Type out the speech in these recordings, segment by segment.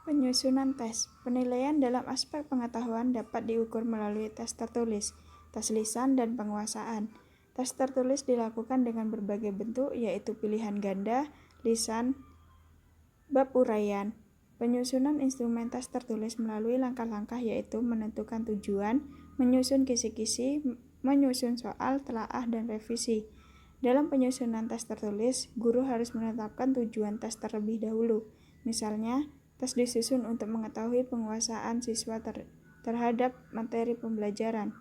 Penyusunan tes. Penilaian dalam aspek pengetahuan dapat diukur melalui tes tertulis, tes lisan, dan penguasaan. Tes tertulis dilakukan dengan berbagai bentuk, yaitu pilihan ganda, lisan, bab uraian. Penyusunan instrumen tes tertulis melalui langkah-langkah yaitu menentukan tujuan, menyusun kisi-kisi, menyusun soal, telaah, dan revisi. Dalam penyusunan tes tertulis, guru harus menetapkan tujuan tes terlebih dahulu. Misalnya, tes disusun untuk mengetahui penguasaan siswa terhadap materi pembelajaran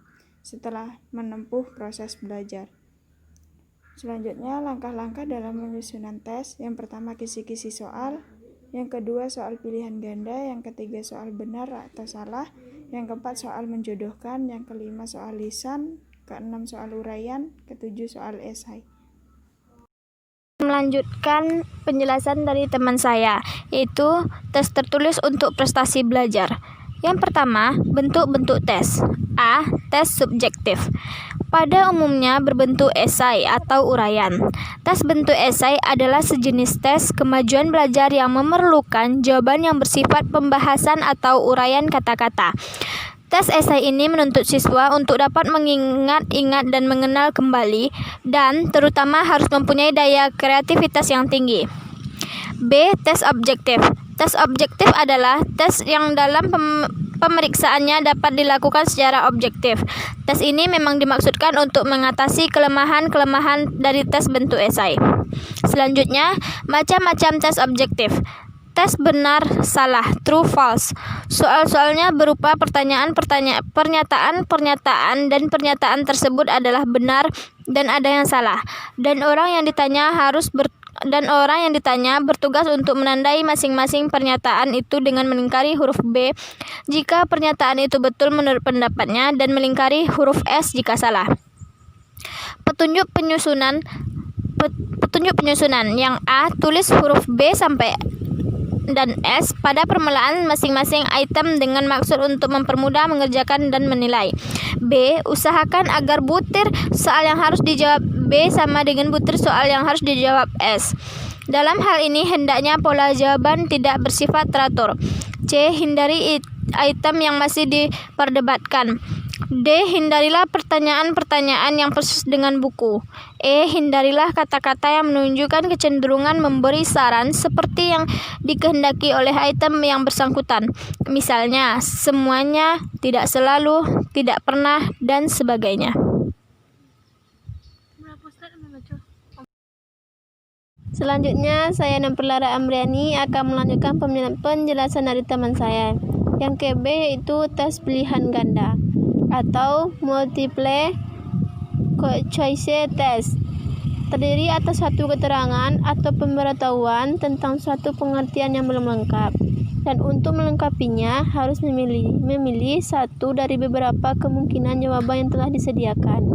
setelah menempuh proses belajar. Selanjutnya, langkah-langkah dalam penyusunan tes. Yang pertama, kisi-kisi soal. Yang kedua, soal pilihan ganda. Yang ketiga, soal benar atau salah. Yang keempat, soal menjodohkan. Yang kelima, soal lisan. Keenam, soal uraian. Ketujuh, soal esai. Melanjutkan penjelasan dari teman saya, yaitu tes tertulis untuk prestasi belajar. Yang pertama, bentuk-bentuk tes. A. Tes subjektif. Pada umumnya berbentuk esai atau uraian. Tes bentuk esai adalah sejenis tes kemajuan belajar yang memerlukan jawaban yang bersifat pembahasan atau uraian kata-kata. Tes esai ini menuntut siswa untuk dapat mengingat-ingat dan mengenal kembali, dan terutama harus mempunyai daya kreativitas yang tinggi. B. Tes objektif. Tes objektif adalah tes yang dalam pemeriksaannya dapat dilakukan secara objektif. Tes ini memang dimaksudkan untuk mengatasi kelemahan-kelemahan dari tes bentuk esai. Selanjutnya, macam-macam tes objektif. Tes benar, salah, true, false. Soal-soalnya berupa pernyataan, dan pernyataan tersebut adalah benar dan ada yang salah. Dan orang yang ditanya bertugas untuk menandai masing-masing pernyataan itu dengan melingkari huruf B jika pernyataan itu betul menurut pendapatnya dan melingkari huruf S jika salah. Petunjuk penyusunan. Yang A, tulis huruf B sampai dan S pada permulaan masing-masing item dengan maksud untuk mempermudah mengerjakan dan menilai. B. Usahakan agar butir soal yang harus dijawab B sama dengan butir soal yang harus dijawab S. Dalam hal ini hendaknya pola jawaban tidak bersifat teratur. C. Hindari item yang masih diperdebatkan. D. Hindarilah pertanyaan-pertanyaan yang persis dengan buku. E. Hindarilah kata-kata yang menunjukkan kecenderungan memberi saran seperti yang dikehendaki oleh item yang bersangkutan. Misalnya, semuanya, tidak selalu, tidak pernah, dan sebagainya. Selanjutnya, saya Namperlara Amriani akan melanjutkan penjelasan dari teman saya. Yang ke-B yaitu tes pilihan ganda atau multiple choice test. Terdiri atas satu keterangan atau pemberitahuan tentang suatu pengertian yang belum lengkap. Dan untuk melengkapinya harus memilih satu dari beberapa kemungkinan jawaban yang telah disediakan.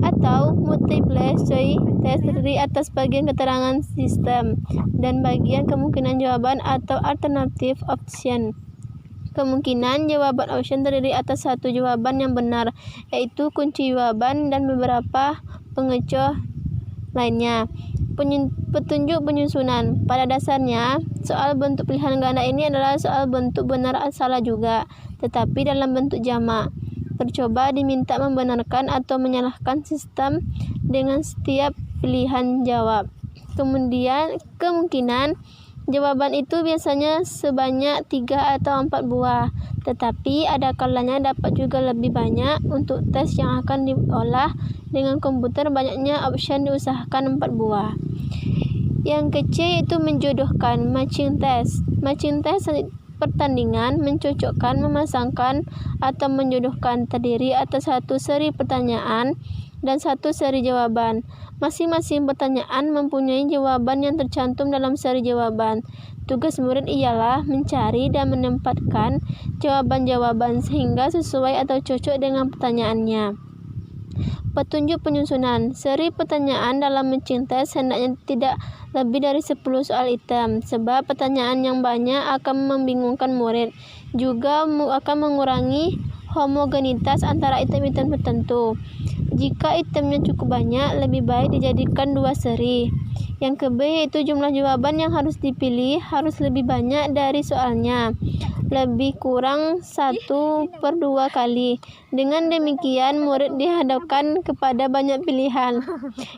Atau multiple choice test terdiri atas bagian keterangan sistem dan bagian kemungkinan jawaban atau alternative option. Kemungkinan jawaban option terdiri atas satu jawaban yang benar, yaitu kunci jawaban dan beberapa pengecoh lainnya. Petunjuk penyusunan. Pada dasarnya, soal bentuk pilihan ganda ini adalah soal bentuk benar atau salah juga, tetapi dalam bentuk jamak. Percoba diminta membenarkan atau menyalahkan sistem dengan setiap pilihan jawab. Kemudian, kemungkinan jawaban itu biasanya sebanyak 3 atau 4 buah, tetapi ada kalanya dapat juga lebih banyak. Untuk tes yang akan diolah dengan komputer, banyaknya option diusahakan 4 buah. Yang ke-C yaitu menjodohkan, matching test. Matching test pertandingan mencocokkan, memasangkan, atau menjodohkan terdiri atas satu seri pertanyaan dan satu seri jawaban. Masing-masing pertanyaan mempunyai jawaban yang tercantum dalam seri jawaban. Tugas murid ialah mencari dan menempatkan jawaban-jawaban sehingga sesuai atau cocok dengan pertanyaannya. Petunjuk penyusunan. Seri pertanyaan dalam matching test hendaknya tidak lebih dari 10 soal item, sebab pertanyaan yang banyak akan membingungkan murid. Juga akan mengurangi homogenitas antara item-item tertentu. Jika itemnya cukup banyak, lebih baik dijadikan 2 seri. Yang ke-B yaitu jumlah jawaban yang harus dipilih harus lebih banyak dari soalnya, lebih kurang 1/2 kali. Dengan demikian, murid dihadapkan kepada banyak pilihan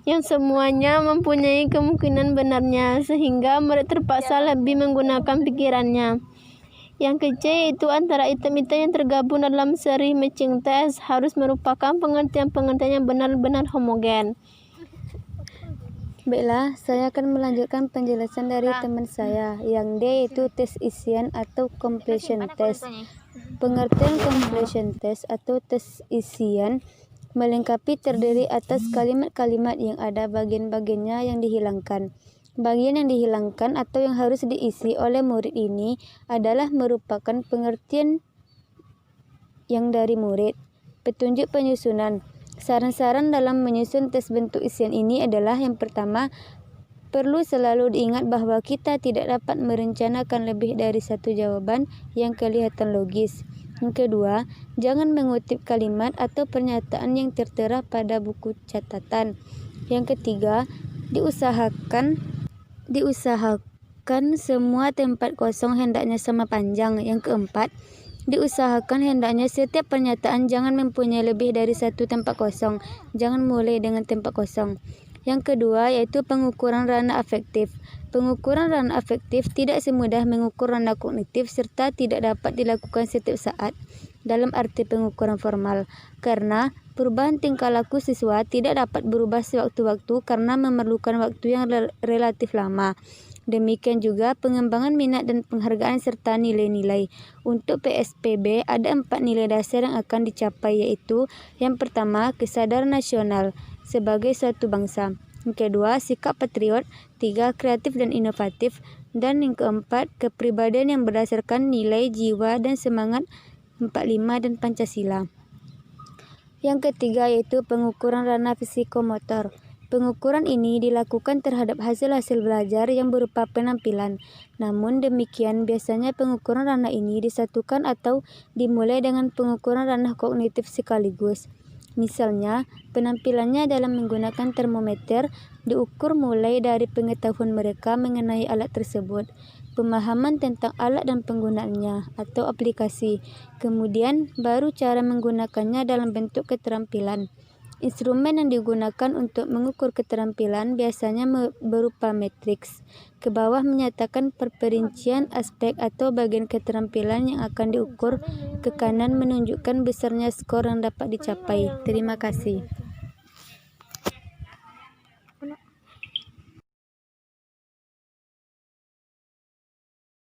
yang semuanya mempunyai kemungkinan benarnya, sehingga murid terpaksa lebih menggunakan pikirannya. Yang ke-C yaitu antara item-item yang tergabung dalam seri matching test harus merupakan pengertian-pengertian yang benar-benar homogen. Baiklah, saya akan melanjutkan penjelasan dari teman saya. Yang D yaitu tes isian atau completion test. Pengertian completion test atau tes isian melengkapi terdiri atas kalimat-kalimat yang ada bagian-bagiannya yang dihilangkan. Bagian yang dihilangkan atau yang harus diisi oleh murid ini adalah merupakan pengertian yang dari murid. Petunjuk penyusunan. Saran-saran dalam menyusun tes bentuk isian ini adalah yang pertama, perlu selalu diingat bahwa kita tidak dapat merencanakan lebih dari satu jawaban yang kelihatan logis. Yang kedua, jangan mengutip kalimat atau pernyataan yang tertera pada buku catatan. Yang ketiga, diusahakan semua tempat kosong hendaknya sama panjang. Yang keempat, diusahakan hendaknya setiap pernyataan jangan mempunyai lebih dari satu tempat kosong. Jangan mulai dengan tempat kosong. Yang kedua yaitu pengukuran ranah afektif. Pengukuran ranah afektif tidak semudah mengukur ranah kognitif serta tidak dapat dilakukan setiap saat dalam arti pengukuran formal. Karena perubahan tingkah laku siswa tidak dapat berubah sewaktu-waktu karena memerlukan waktu yang relatif lama. Demikian juga pengembangan minat dan penghargaan serta nilai-nilai. Untuk PSPB ada 4 nilai dasar yang akan dicapai yaitu yang pertama, kesadaran nasional sebagai suatu bangsa. Yang kedua, sikap patriot. 3, kreatif dan inovatif. Dan yang keempat, kepribadian yang berdasarkan nilai, jiwa dan semangat 45 dan Pancasila. Yang ketiga yaitu pengukuran ranah psikomotor. Pengukuran ini dilakukan terhadap hasil-hasil belajar yang berupa penampilan. Namun demikian, biasanya pengukuran ranah ini disatukan atau dimulai dengan pengukuran ranah kognitif sekaligus. Misalnya, penampilannya dalam menggunakan termometer diukur mulai dari pengetahuan mereka mengenai alat tersebut, pemahaman tentang alat dan penggunaannya atau aplikasi, kemudian baru cara menggunakannya dalam bentuk keterampilan. Instrumen yang digunakan untuk mengukur keterampilan biasanya berupa matriks. Ke bawah menyatakan perincian aspek atau bagian keterampilan yang akan diukur. Ke kanan menunjukkan besarnya skor yang dapat dicapai. Terima kasih.